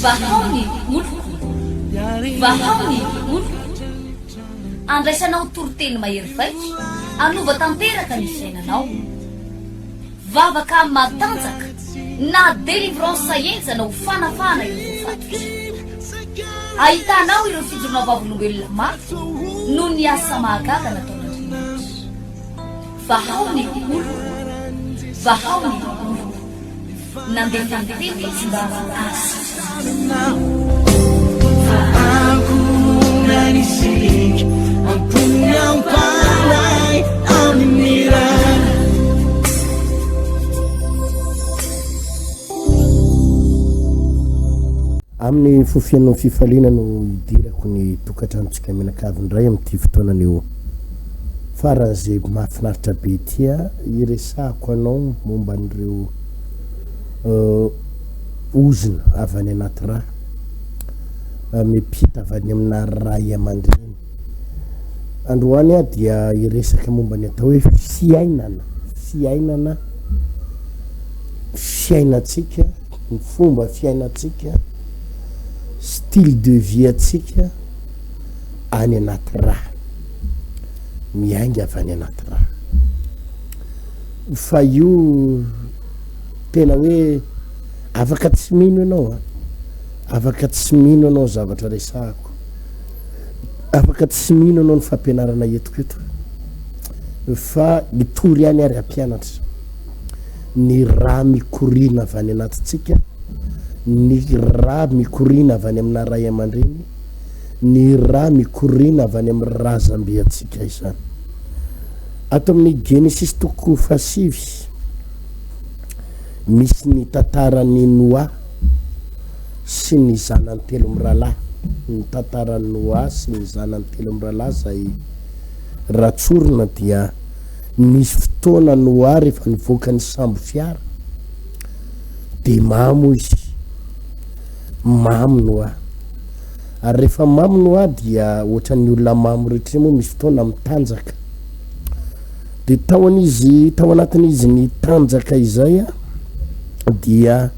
Vahaony moloko vahaony moloko andraisanao toroteny mahery vaiko anova tanteraka ny fiainanao vavaka matanjaka na délivrance enjana ho fanafana ireo fatotra ahitanao ireo fijorona vavolombelona mafy no ny asa mahagaga nataon'Andriamanitra vahaony moloko vahaony moloko nandeha tantety tsy mba asy amin'ny fofianao fifaliana no idirako ny tokantranotsika menakavindray amin'ity fotoanana eo faran'izay mahafinaritra be tia iresahako anao momba an'ireo ozina avy any anaty raha mipita avy any amina ray aman-dreny androany a dia iresaka momba ny atao hoe fiainatsika ny fomba fiainatsika style de vie atsika any anaty raha miainga avy any anaty raha fa io tena hoe afaka tsy mino ianao afaka tsy mino ianao zavatra resahako afaka tsy mino ianao ny fampianarana etiko eto fa itory any ary ampianatra ny raha mikorina avy any anatintsika ny raha mikorina avy any amina ray aman-dreny ny raha mikorina avy any amin'ny razambe atsika izany ato amin'ny Genesis toko fasivy misy ny tantarany Noa sy ny zanany telo miralahy ny tantarany Noa sy ny zanany telo miralahy zay ratsorina dia misy fotoana Noa rehefa nivoaka ny sambo fiara de mamo izy mamo Noa ary rehefa mamo Noa dia ohatran'ny olona mamo rehetra moa misy fotoana mitanjaka de tao anatin'izy ny tanjaka izay dia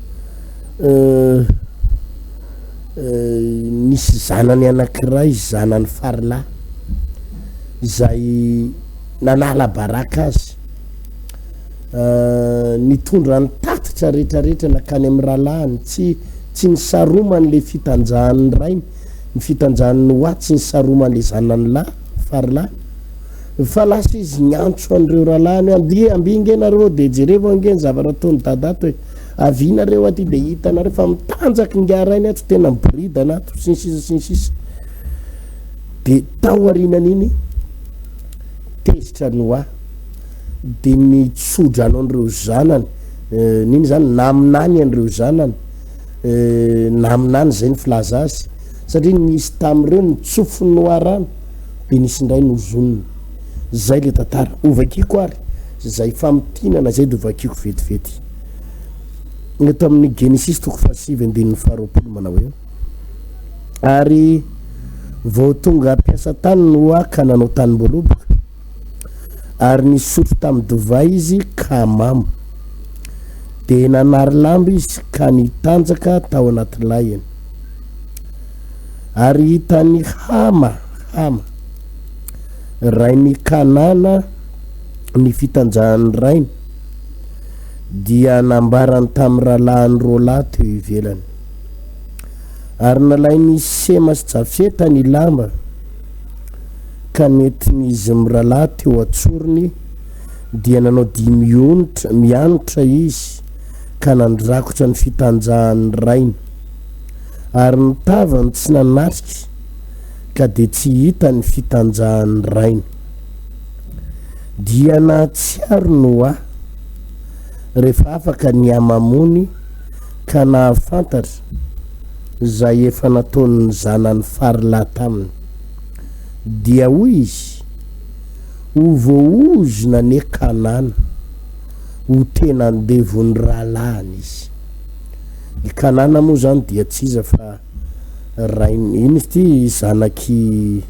nisy zanany anankiray zanany farlahy izay nanala baraka azy nitondra ny tatitra rehetrarehetra nakany amin'ny rahalahiny tsy nisaromany le fitanjahan'ny rainy ny fitanjahan'ny Noa tsy nisaromany le zanany lahy farlahy fa lasa izy niantso an'ireo rahalahiny andia ambinga ianareo de jerevo angeny zavatra ataony dadato hoe avinareo aty de hitanareo fa mitanjaky ngarainy ato tena mibrida anato sinsisa de tao arinan'iny tezitra Noa de nitsodranao an'ireo zanany niny zany naminany an'ireo zanany naminany zay ny filaza azy satria nisy tamin'ireo nitsofo Noa rano de nisy indray nozoniny zay le tantara ovakiko ary zay famitinana zay de ovakiko vetivety eto amin'ny Genesis toko fasivy andininy faharoapolo manao hoe ary vao tonga ampiasa tany Noa ka nanao tany mboloboka ary nisotro tamin'ny dovay izy ka mamo de nanary lamba izy ka nitanjaka tao anaty layiny ary hitany Hama rainy Kanana ny fitanjahan'ny rainy dia nambarany tamin'ny rahalahiny roa lahy teo ivelany ary nalainy Sema sy Jafeta ny lamba ka nentin'izy miralahy teo atsoriny dia nanao 10 mianotra izy ka nandrakotra ny fitanjahan'ny rainy ary ny tavany tsy nanatrika ka de tsy hita ny fitanjahan'ny rainy dia nahatsiaro Noa rehefa afaka ny amamony ka nahafantatra zay efa nataon'ny zanany farlahy taminy dia hoy izy ho voaozona ne Kanana ho tena andevon'ny rahalahiny izy i Kanana moa zany dia tsy iza fa rainy iny ty zanaky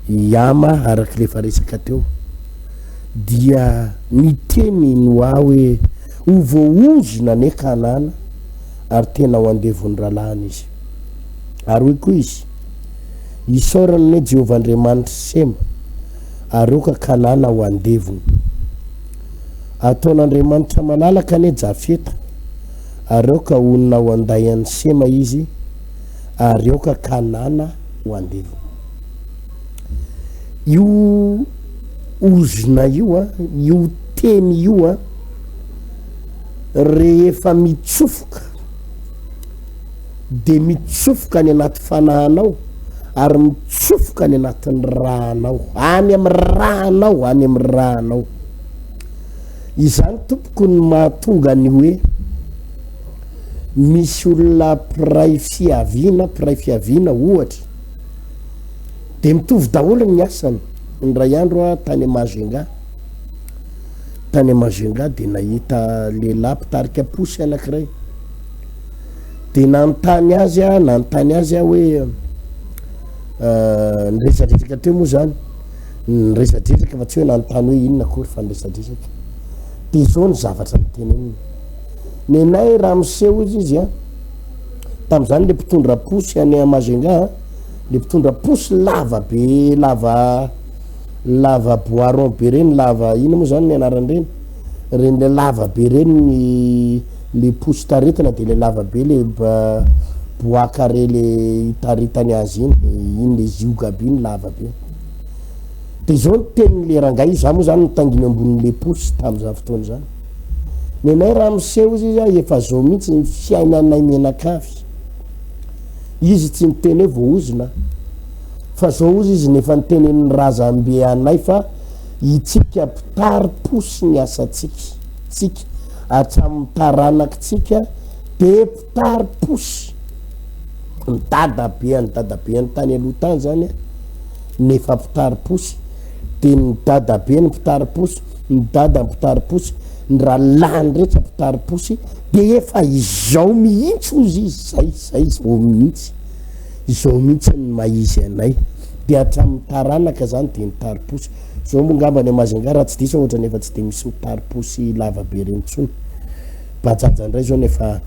Yama araka le fa resaka teo dia niteny Noa hoe ho voaozona ne Kanana ary tena ho andevony ralahany izy ary hoe koa izy isaorany ne Jehovah Andriamanitra sema ary oka Kanana ho andevony ataon'Andriamanitra malalaka ne Jafeta ary oka onona ho andayany sema izy ary oka Kanana ho andevony io ozona io io teny io rehefa mitsofoka de mitsofoka any anaty fanahanao ary mitsofoka any anatin'ny rahanao any amin'ny rahanao izany tompoko ny mahatonga ny hoe misy olona piray fiaviana ohatra de mitovy daholo ny asany indray andro tany Mazenga de nahita lehilahy mpitarika posy anankiray de nanontany azy hoe niresadresaka teo moa zany niresadresaka fa tsy hoe nanontany hoe inona akory fa niresadresaka de izao ny zavatra miteneniny nenay raha miseho izy tam'izany le mpitondra posy any Mazenga le mpitondra posy lava be lava boiron be reny lava ino moa zany ny anarany reny le lava be reny le posy taretina de le lava be le bois carré le taritany azy iny le zioga be iny lava be de zao ny tenin'le rangay za moa zany nitanginy ambonin'le posy tam'izany fotoana zany nenay raha miseho izy efa zao mihitsy ny fiainanay menakavy izy tsy miteny hoe voaozona fa zao izy nefa nitenen'ny razambe anay fa itsika mpitary posy ny asatsika hatramin'ny taranakitsika de mpitary posy ny dadabe ny tany aloha tany zany nefa mpitary posy de ny dadabe ny mpitary posy ny dada mpitary posy ny rahalahy rehetra mpitary posy de efa izao mihitsy ozy izy zay izao mihitsy ny maizy anay de hatramin'ny taranaka zany de nitary posy zao moa ngambany Mazenga raha tsy diso ohatra nefa tsy de misy mitary posy lava be reny tsony bajaja ndray zao nefa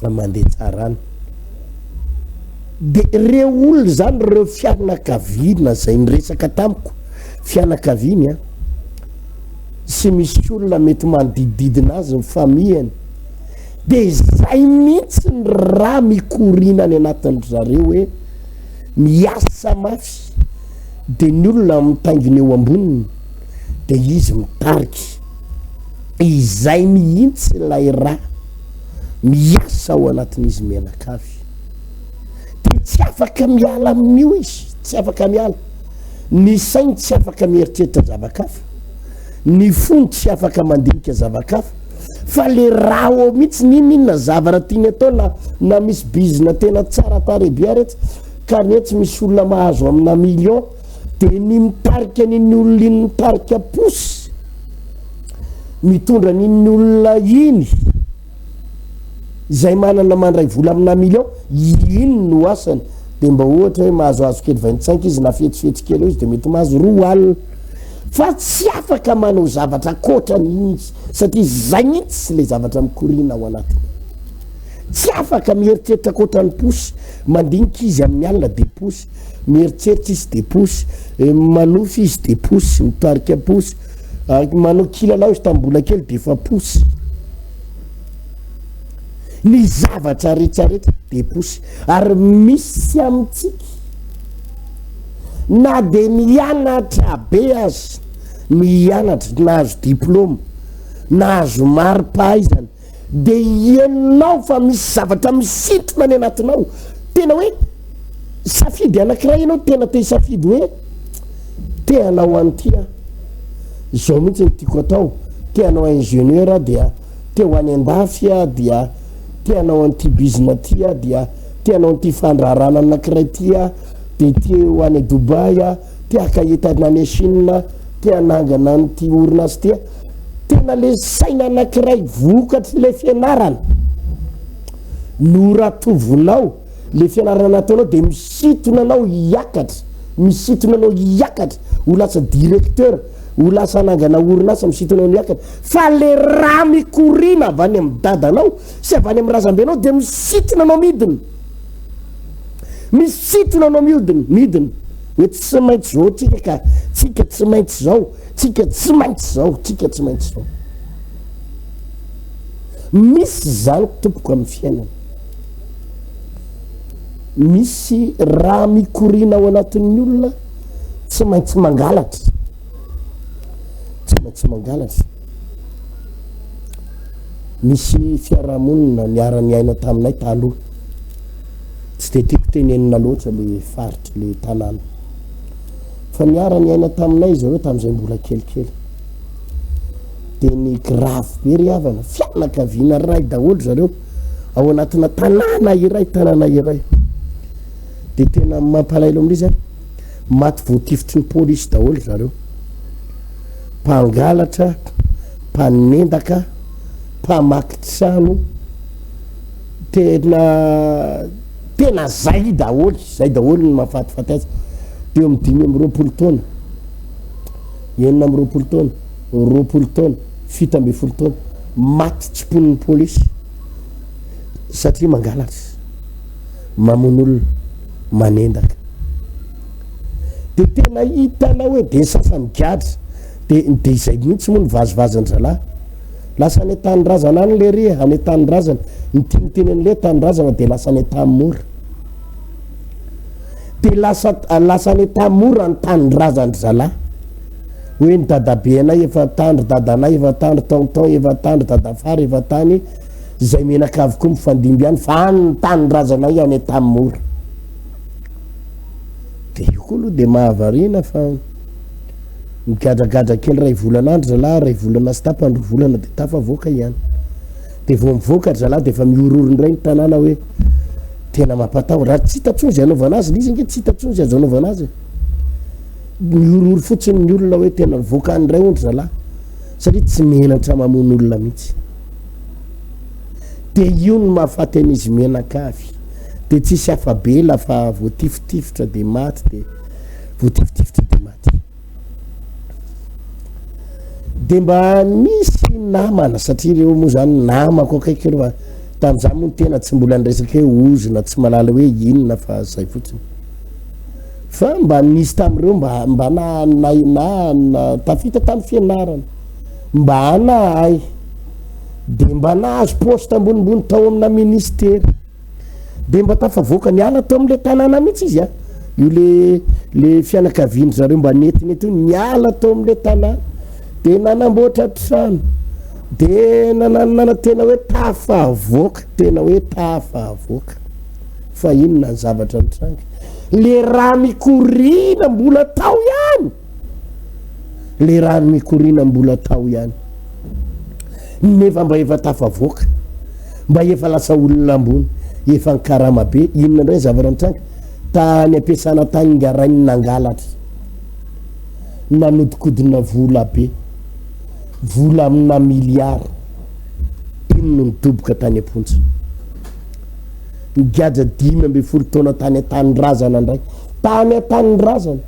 mandeha tsarany de reo olona zany reo fianakaviana zay niresaka tamiko fianakaviany sy misy olona mety manodidididina azy ny famiyany de zay mihitsy ny raha mikorina any anatin'ny zareo hoe miasa mafy de ny olona mitanginy eo amboniny de izy mitariky izay mihitsy lay raha miasa ao anatin'izy menakavy de tsy afaka miala amin'io izy tsy afaka miala ny sainy tsy afaka mieritreritra zavakafa ny fony tsy afaka mandinika zavakafa fa le raha ao mihitsy ninona zavatra tiany atao na misy bizina tena tsara tarebia rehetra ka netsy misy olona mahazo amina million de ny mitarika niny olona iny mitarika posy mitondra niny olona iny zay manana mandray vola amina million iny no asany de mba ohatra hoe mahazo kely 25 izy na fetsifetsy kely izy de mety mahazo 2 alina fa tsy afaka manao zavatra kotrany izy satria zay mihitsy le zavatra mikorina ao anatiny tsy afaka mieritreritra kotrany posy mandinika izy amin'ny alina de posy mieritreritra izy de posy manofy izy de posy mitarika posy manao kilalao izy tambola kely de fa posy ny zavatra rehetrarehetra de posy ary misy amitsika na de mianatra be azy mianatra nahazo diplôme nahazo mari-pahaizana de ianao fa misy zavatra misintona any anatinao tena hoe safidy anankiray ianao tena te safidy hoe te hanao an'tia zao mihitsy ny tiako atao te hanao ingénieur dia te ho any andafy dia te hanao an'ty bizina tia dia te hanao an'ty fandrarana anankiray tia de te ho any Dubai te akaetana any Chine te hanangana an'ty orinasy tia tena le saina anankiray vokatry le fianarana no ratovonao le fianarana ataonao de misitona anao hiakatra ho lasa directeur ho lasa nangana orinasa misitonao miakatra fa le raha mikorina avy any amin'ny dadanao sy avy any amin'ny razambe anao dia misitona anao midiny misitona anao midiny hoe tsy maintsy zao tsika ka tsika tsy maintsy zao tsika tsy maintsy zao tsika tsy maintsy zao misy zany tompoko amin'ny fiainana misy raha mikorina ao anatin'ny olona tsy maintsy mangalatra misy fiarahamonina niara-ny aina taminay taloha tsy de tiako tenenina loatra le faritry le tanàna fa niara-ny aina taminay zareo tamin'izay mbola kelikely de ny grave be ry havana fianakaviana ray daholo zareo ao anatina tanàna iray de tena mampalailo amin'izy a maty voatifitry ny polisy daholo zareo mpangalatra mpanendaka mpamaky trano tena zay daholo ny mahafatifaty azy teo amin'ny 5 amby 20 taona 9 amby 20 taona 20 taona 7 amby 10 taona maty tsipon'ny polisy satria mangalatra mamon'olona manendaka de tena hitana hoe de sasany gadra de izay mihitsy moa ny vazovazan-dralahy lasa any tanyrazana any le ry any tanyrazana nytinitenen'le tanyrazana de lasa any tamora de lasa any tamora ny tanyrazandry zalahy hoe ny dadabe anay efa tandry dadanay efa tandry tonton efa tandry dadafary efa tany zay menaka avokoa mifandimby any fa any tanyrazanay any tamora de io koa aloha de mahavarina fa migadragadra kely ray volanandro zalahy ray volana sy tapandro volana de tafavoaka ihany de vao mivoaka zalahy de efa miororony ray ny tanàna hoe tena mampatao raha tsy hitatsonzy anaovana azy izy nge tsy hitatsonzy azo anaovana azy miororo fotsiny ny olona hoe tena mivoaka any ray ondry zalahy satria tsy menatra mamono olona mihitsy de io ny mahafaty an'izy menakavy de tsisy afabe lafa voatifitifitra de maty de voatifitifitra de maty de mba misy namana satria reo moa zany namako akaiky reo tam'izany moa tena tsy mbola nresaky hoe ozona tsy malala hoe inona fa zay fotsiny fa mba nisy tamin'ireo mba na tafita tamin'ny fianarana mba nahay de mba nahazo poste ambonimbony tao amina ministera de mba tafavoaka niala tao am'le tanàna mihitsy izy io le fianakaviany zareo mba netinety io niala tao am'le tanàna de nanamboatra trano de nanana tena hoe tafavoaka fa inona ny zavatra nitranga le raha mikorina mbola tao ihany nefa mba efa tafavoaka mba efa lasa olona ambony efa nikarama be inona ndray zavatra nitranga tany ampiasana tany ngarainy nangalatra nanodikodina vola be vola amina miliara inona nidoboka tany ampontsy nigadra 5 amby 10 taona tany atanyrazana ndray tany atanyrazana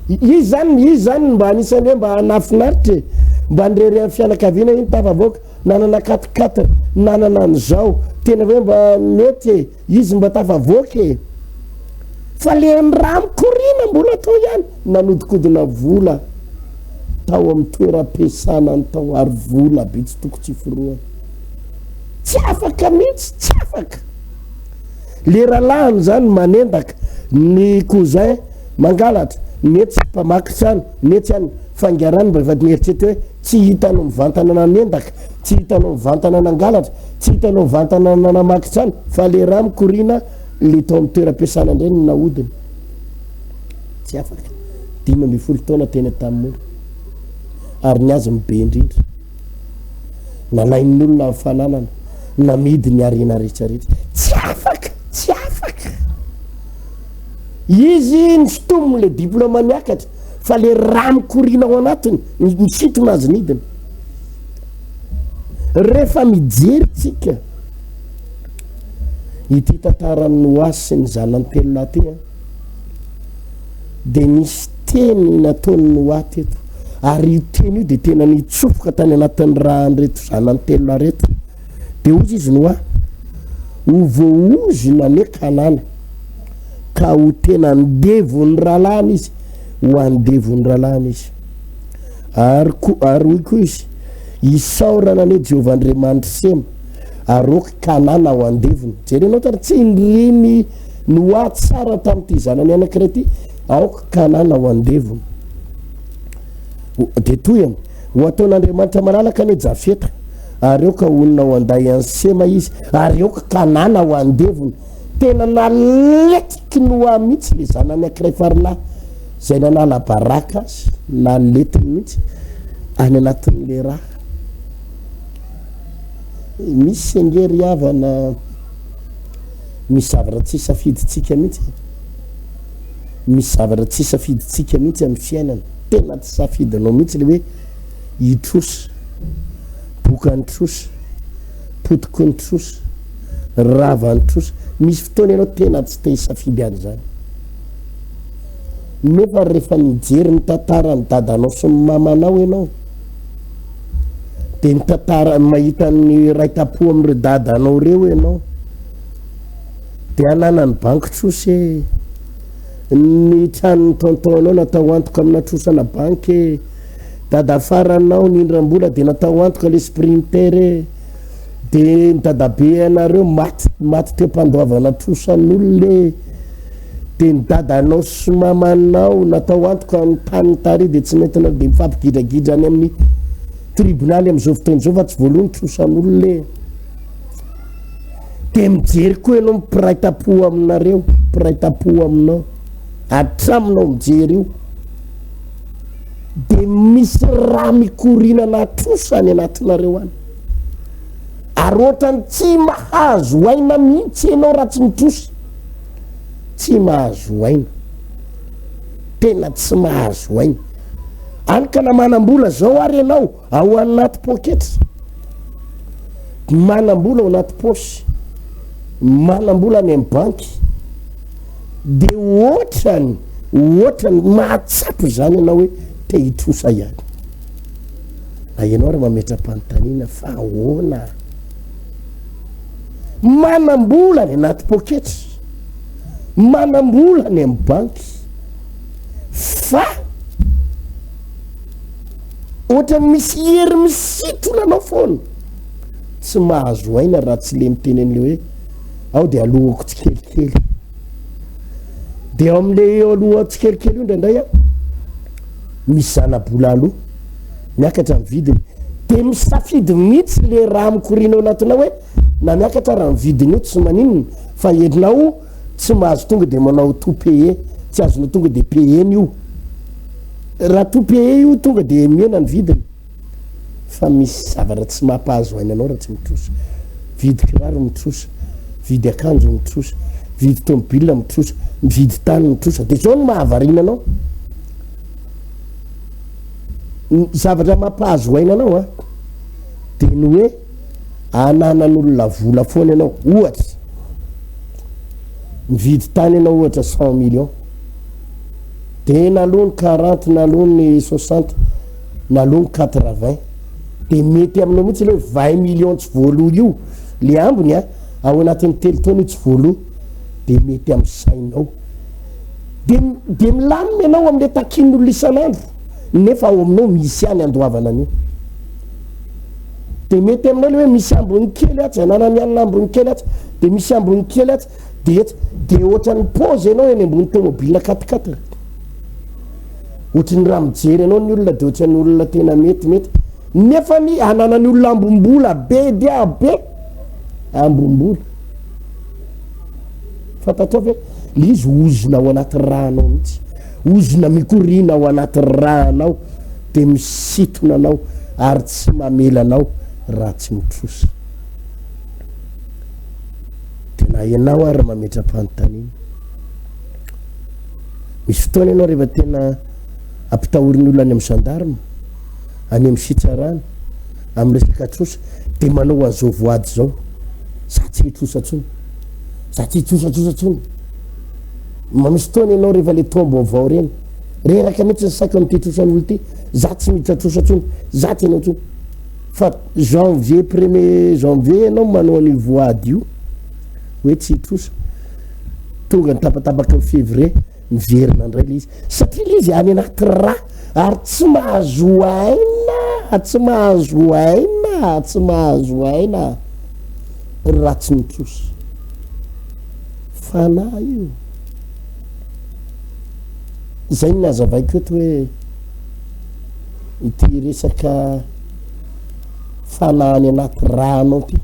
izy zany mba anisany hoe mba nafinaritra mba nrery amin'ny fianakaviana iny tafavoaka nanana 4-4 nanana an'izao tena hoe mba mety izy mba tafavoaka fa le raha mikorina mbola tao ihany nanodikodina vola tao amin'ny toeram-piasana ny tao ary vola be tsy toko tsy foroana tsy afaka mihitsy tsy afaka le ralahany zany manendaka ny kozay mangalatra mety tsy mpamaky trano mety any fangarany mba efa nieritreto hoe tsy hitanao mivantana nanendaka tsy hitanao mivantana nangalatra tsy hitanao mivantana nanamaky trano fa le raha mikorina le tao amin'ny toeram-piasana indray ny nahodiny tsy afaka 5 amby 10 taona tena tamora ary ny azy mibe indrindra nalain'ny olona amin'ny fananana namidy ny arena rehetrarehetra tsy afaka izy ny fotomo le diplôma miakatra fa le raha mikorina ao anatiny misitona azy nidiny rehefa mijery tsika ity tantaran'ny oasy sy ny zanany telo lahy ty de nisy teny nataony hoaty eto ary io teny io de tena nitsofoka tany anatin'ny raha reto zanany telo reto de ozy izy no ho voaozona ne kanana ka ho tena ndevony ralany izy ho andevony ralany izy ary hoy koa izy isaorana ne Jehovah-Andriamanitra sema aroky kanana ho andevony jerenao tara tsy indriny no a tsara tamin'ity zanany anankiray ty aoka kanana ho andevony de toy am ho ataon'Andriamanitra malalaka ne Jafeta ary eo ka olona ho anday ansema izy ary eo ka kanana ho andevony tena naletiky no a mihitsy le zanany anankiray farila zay nanala baraka azy naletiny mihitsy any anatin'le raha misy angery havana misy zavatra tsy safiditsika mihitsy misy zavatra tsy safiditsika mihitsy amin'ny fiainana tena tsy safidinao mihitsy le hoe hitrosy bokany trosy potokony trosy ravany trosy misy fotoana ianao tena tsy te hisafidy any zany nefa rehefa nijery ny tantara ny dadanao sy ny mamanao ianao de ny tantara mahita ny raitapo amin'ireo dadanao reo ianao de anana ny banky trosy ny tranony tontonao natao antoka amina trosana banky dada faranao ny indrambola de natao antoka le sprinter de ny dadabe anareo maty teo mpandoavana trosan'olona de ny dadanao sy mamanao natao antoka ny tany tary de tsy mentinao de mifampigidragidrany amin'ny tribonaly am'izao fotoana zao fa tsy voalohany trosan'olona de mijery koa ianao mipiraitapo aminareo mipiraitapo aminao atraminao mijery io de misy raha mikorinana trosany anatinareo any ary ohatrany tsy mahazo aina mihitsy ianao raha tsy mitrosy tsy mahazo aina tena tsy mahazo aina any ka na manam-bola zao ary ianao ao anaty poketra manam-bola ao anaty posy manam-bola any amin'ny banky de ohatrany mahatsapo zany ianao hoe te hitrosa ihany ianao raha mametra-panontaniana fa ahoana manam-bola ny anaty poketra manam-bola ny amin'ny banky fa ohatra misy hery misitona anao foana tsy mahazo aina raha tsy le mitenen'le hoe ao de alohako tsikelikely de ao am'le aloha tsikelikely io ndraindray a misy zana-bola aloha miakatra mividiny de misafidy mihitsy le raha mikorina anatinao hoe na miakatra raha mividiny io tsy maninona fa enao tsy mahazo tonga de manao tout paye tsy azonao tonga de payeny io raha tout paye io tonga de mena ny vidiny fa misy zavatra tsy mampahazo aina anao raha tsy mitrosa vidy kiraro mitrosa vidy akanjo mitrosa vidy tomobile mitrosa mividy tany mitrosa de zao no mahavarina anao zavatra mampahazo aina anao a de ny hoe ananan'olona vola foana ianao ohatra mividy tany ianao ohatra 100 millions de nalony 40 nalony 60 nalony 80 de mety aminao mihitsy le 20 millions tsy voaloha io le ambony a ao anatin'ny telo taona io tsy voaloha de mety amin'ny sainao de milamina ianao am'le takin'olona isan'andro nefa ao aminao misy any andoavana an'io de mety aminao le hoe misy ambony kely atsy ananany anina ambony kely atsy de misy ambony kely atsy de ohatrany pause ianao eny ambony tomobile 4x4 ohatrany raha mijery ianao ny olona de ohatrany olona tena mety nefa ny ananany olona ambombola be dia be ambombola fantatrao ve le izy ozona ao anaty ranao mihitsy ozona mikorina ao anaty ranao de misitona anao ary tsy mamela anao raha tsy mitrosa tena ianao ary mametra-panontaniana misy fotoana ianao rehefa tena ampitahoriny olona any amin'ny gendarme any amin'ny sitrarana amin'ny resaka trosa de manao an'izao voady zao za tsy hitrosatsony za tsy hitrosatrosatsony misy fotoana ianao rehefa le tombo avao reny reraka mihitsy ny saiko am'tytrosan'olo ty za tsy miditra trosa tsony za ty anao tsony fa janvier 1er janvier anao manao any voady io hoe tsy trosa tonga ny tapatapaky ny février miverina indray le izy satria le izy any anaty raha ary tsy mahazo aina tsy mahazo aina tsy mahazo aina raha tsy mitrosa fanahy io zay ny nazavaiko eto hoe ity resaka fanahany anaty raha anao ty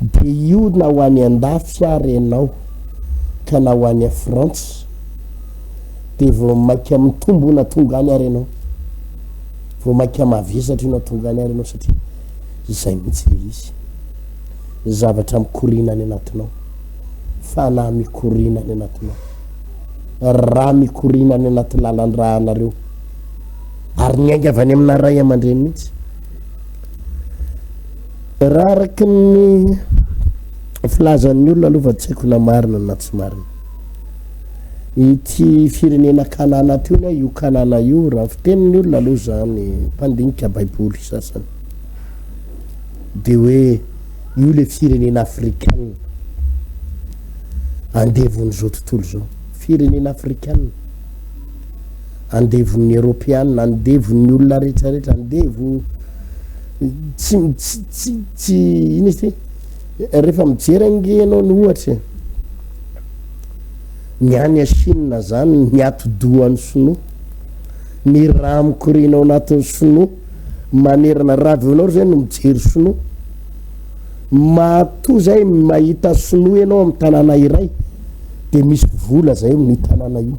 de io na ho any andafy ary ianao ka na ho any a France de vao maiky amin'ny tombo na tonga any ary ianao vao maiky amavesatra na tonga any ary ianao satria zay mihitsy le izy zavatra mikorina any anatinao fanahy mikorina any anatinao raha mikorina any anaty lalan-draha anareo ary miainga avy any amina ray aman-dreny mihitsy raha araky ny filazan'ny olona aloha fa tsy haiko na marina na tsy marina ity firenena kanana teo ny io kanana io raha fitenin'ny olona aloha zany mpandinika baiboly sasany de hoe io le firenena africaine andevon'izao tontolo zao firenena africaine andevon'ny européenne andevon'ny olona rehetrarehetra andevo tsy ino izy ty rehefa mijery ange anao ny ohatra ny any a Chine zany ny atodohan'ny sinoa ny raha mikorinao anatin'ny sinoa manerana ravy anao zay no mijery sinoa mato zay mahita sinoa ianao amin'ny tanàna iray de misy vola zay amin'ny tanàna io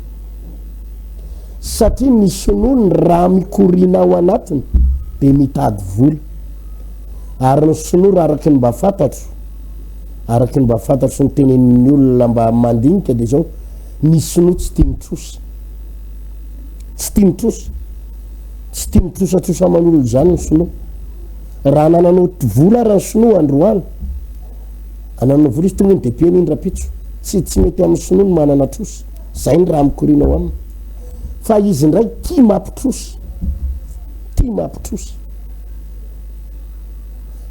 satria ny sinoa ny raha mikorina ao anatiny de mitady vola ary ny sinoa raha araky ny mba fantatro araky ny mba fantatro ny tenen'ny olona mba mandinika de zao ny sinoa tsy tia mitrosa tsy tia mitrosa tsy tia mitrosatrosa manolo zany ny sinoa raha nananao vola raha ny sinoa androany ananao vola izy tonga ny de piany indrapitso tsy mety amin'ny sinoa ny manana trosa zay ny raha mikorinao aminy fa izy ndray tia mampitrosa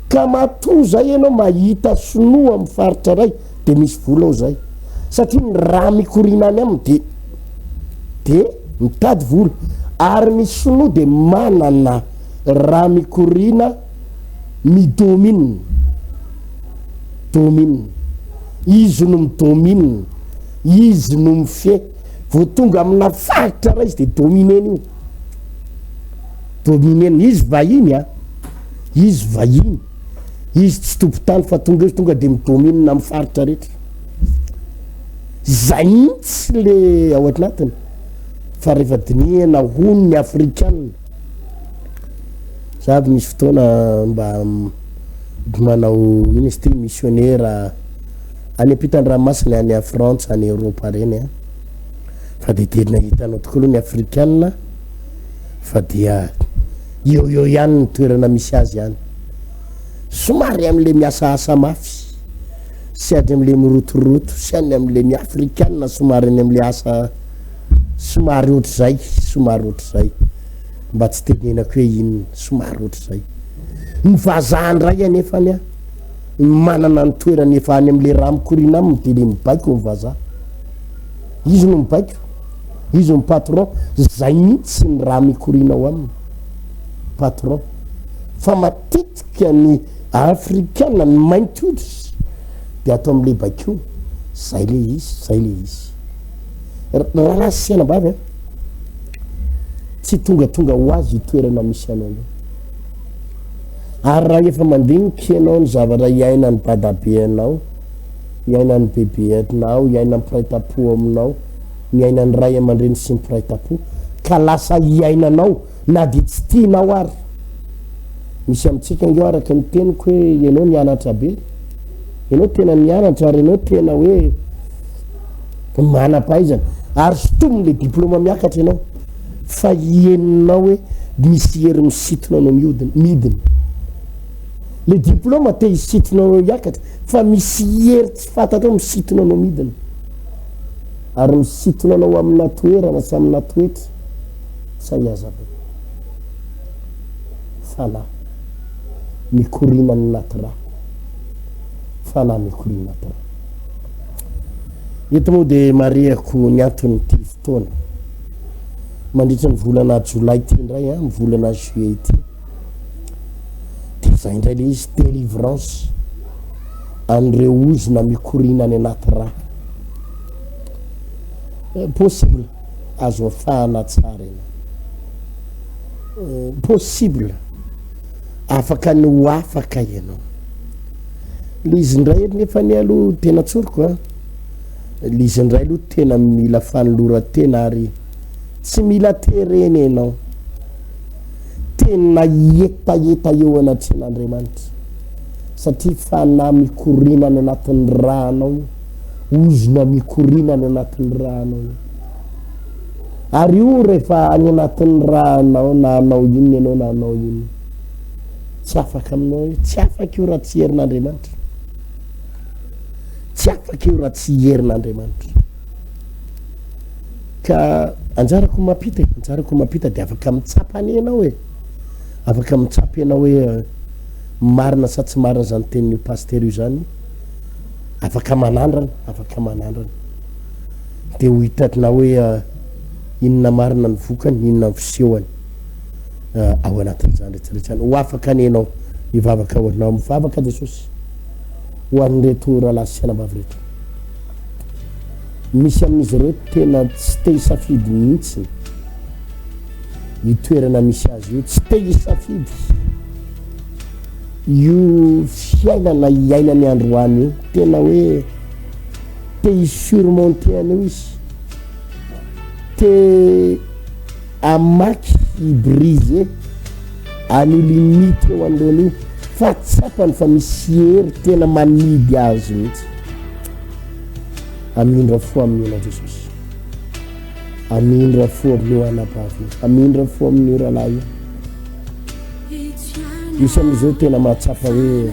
ka matoa zay ianao mahita sinoa amin'ny faritra ray de misy vola ao zay satria ny raha mikorina any aminy de mitady vola ary ny sinoa de manana raha mikorina midomine izy no midomine izy no mife vao tonga amina faritra ray izy de domineny io domineny izy vahiny izy tsy tompotany fa tonga izy tonga de midomine amin'ny faritra rehetra zay mihitsy le ao atinatiny fa rehefa dinihana hony ny africaine sady misy fotoana mba manao ino izy ty missionnaire any ampitan-dranomasiny any a France any Europa reny fa de tena hitanao tokoa aloha ny africaine fa dia eo ihany ny toerana misy azy ihany somary am'le miasaasa mafy sy ady am'le mirotoroto sy any am'le miafricaine somary any am'le asa somary ohatr'izay mba tsy tenenako hoe inona somary ohatr'izay ny vazahndray anefany a manana ny toerana efa any am'le raha mikorina aminy de le mibaiko ny vazaha izy no mibaiko izy no patron zay mihitsy ny raha mikorinao aminy patron fa matetika ny africaine ny mainty hoditra de atao am'le baiko zay le izy raha sy anambavy tsy tonga ho azy toerana misy anao ary raha efa mandinika ianao ny zavatra iainany badabe anao iainany bebe atinao iainany piraitapo aminao miainany ray aman-dreny sy mipiraitapo ka lasa iainanao na de tsy tianao ary misy amitsika ngeo araky ny teniko hoe ianao nianatra be ianao tena nianatra ary ianao tena hoe manam-pahaizana ary sotominy le diplôma miakatra ianao fa ieninao hoe misy hery misitona anao midiny le diplôma te hisitona anao iakatra fa misy hery tsy fantatro misitona anao midiny ary misitona anao amina toerana sy amina toetra saiaza be fana mikorina ny natira fana mikorina natira eto moa de mariako ny antony ty fotoana mandritra ny volana jolay ty indray a volana juillet ty de zay indray le izy délivrance an'ireo ozona mikorina ny anaty raha possible azo afahana tsara ena possible afaka ny ho afaka ianao le izy indray nefa ny aloha tena tsoriko a le izy indray aloha tena mila fanolora-tena ary tsy mila tereny ianao tena etaeta eo anatren'Andriamanitra satria fana mikorinany anatin'ny ranao ozona mikorinany anatin'ny ranao ary io rehefa any anatin'ny ranao na anao ino ianao na anao ino tsy afaka aminao tsy afaka io raha tsy herin'Andriamanitra tsy afaka io raha tsy herin'Andriamanitra ka anjarako mampita de afaka mitsapany ianao afaka mitsapy ianao hoe marina sa tsy marina zany tenin'io pasteur io zany afaka manandrana de ho hitatina hoe inona marina ny vokany inona ny fisehony ao anatin'izany rehetrarehetra ho afaka ny ianao hivavaka hoanao mivavaka Jesosy ho an'ireto rahalahy sy anambavy rehetra misy amin'izy ireo tena tsy te hisafidy mihitsy itoerana misy azy io tsy te hisafidy io fiainana iainany androany io tena hoe te hisurmonter an'io izy te amaky hibrise an'io limite eo an'ireo fa tsapany fa misy hery tena manidy azy mihitsy amindra fo amin'io Jesosy amindra fo amin'io anabavy amindra fo amin'io rahalahy io misy amin'izao tena mahatsapa hoe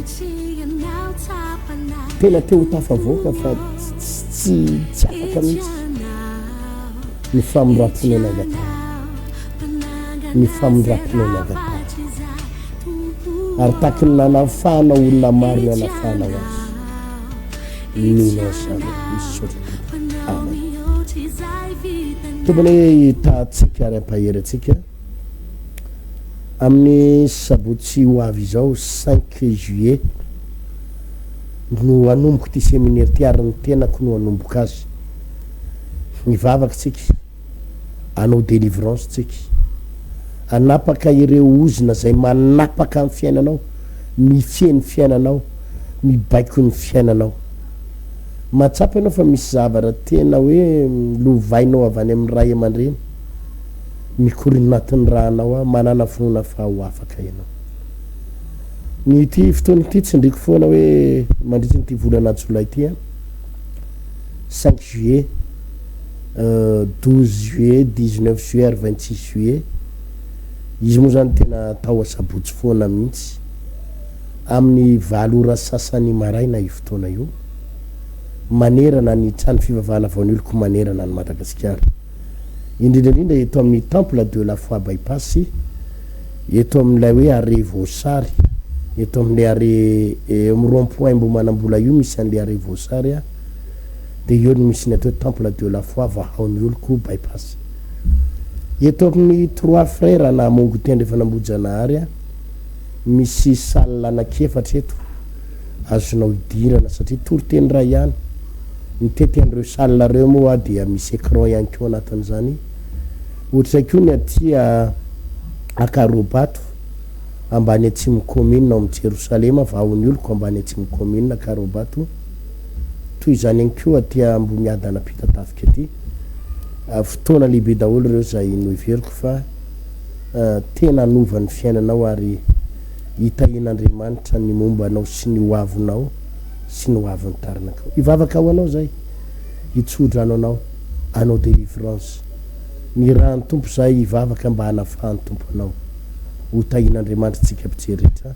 tena te ho tafavoaka fa tsy afaka mihitsy ny famondrapona agatao ny famondrapona agatao ary taky ny nanafana olona maro ny anafana azy mino samy misy sotra amen tokony hoe tatsika ary ampahery atsika amin'ny sabotsy ho avy izao 5 juillet no anomboko ty séminaire ty ary ny tenako no anomboka azy mivavaka tsika anao délivrance tsika anapaka ireo ozona zay manapaka amin'ny fiainanao mifeny fiainanao mibaiko ny fiainanao matsapa ianao fa misy zavatra tena hoe lovainao avy any amin'ny ray aman-dreny mikorina anatin'ny rahanao a manana fonona fa ho afaka ianao ny ty fotoana ity tsindriko foana hoe mandritra nyty volana jolay ty a 5 juillet 12 juillet 19 juillet ary 26 juillet izy moa zany tena tao asabotsy foana mihitsy amin'ny valora sasany maraina io fotoana io manerana ny trano fivavahana vaon'oloko manerana ny Madagasikara indrindraindrindra eto amin'ny temple de la foi bypass eto amin'ilay hoe are voasary eto amin'ilay are amin'ny rond-point mbo manambola io misy an'ilay are voasary a de eo no misy ny atao temple de la foi vahaon'ny oloko bypass eto amin'ny 3 frères na mongo tendre efa nambojanahary a misy salle anakefatra eto azonao idirana satria toriteny ray ihany mitety an'ireo salle reo moa dia misy écran ihany koa anatin'izany ohatra koa ny atia Akarobato ambany atsimo commune ao amin'ny Jerosalema vahaon'ny oloko ambany atsimo commune Akarobato toy izany ihany koa atia ambony adana pitatafika aty fotoana lehibe daholo reo zay noeveriko fa tena anovan'ny fiainanao ary hitahin'Andriamanitra ny mombanao sy ny hoavinao sy ny hoavin'ny taranakao hivavaka ho anao zay hitsodrano anao délivrance ny rahan'ny tompo zay hivavaka mba hanafahan'ny tompo anao ho tahin'Andriamanitra tsika mpijery rehetra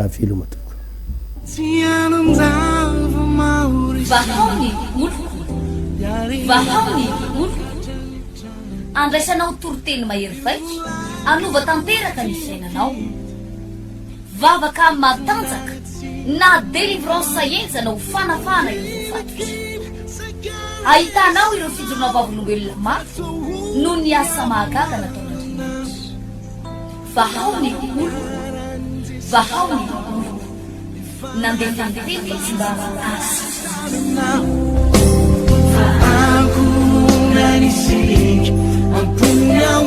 veloma toko Vahony moloko vahaony olo andraisanao toroteny mahery vaitra anova tanteraka ny sainanao vavaka amin'ny matanjaka na delivrance enjana ho fanafana ireo fatotra ahitanao ireo fijorona vavolombelona mafy no ny asa mahagaga nataon'andriamanitra vahaony olo vahaony olo nandeha fandetety sy mba asy Aku nanisik, ampun yang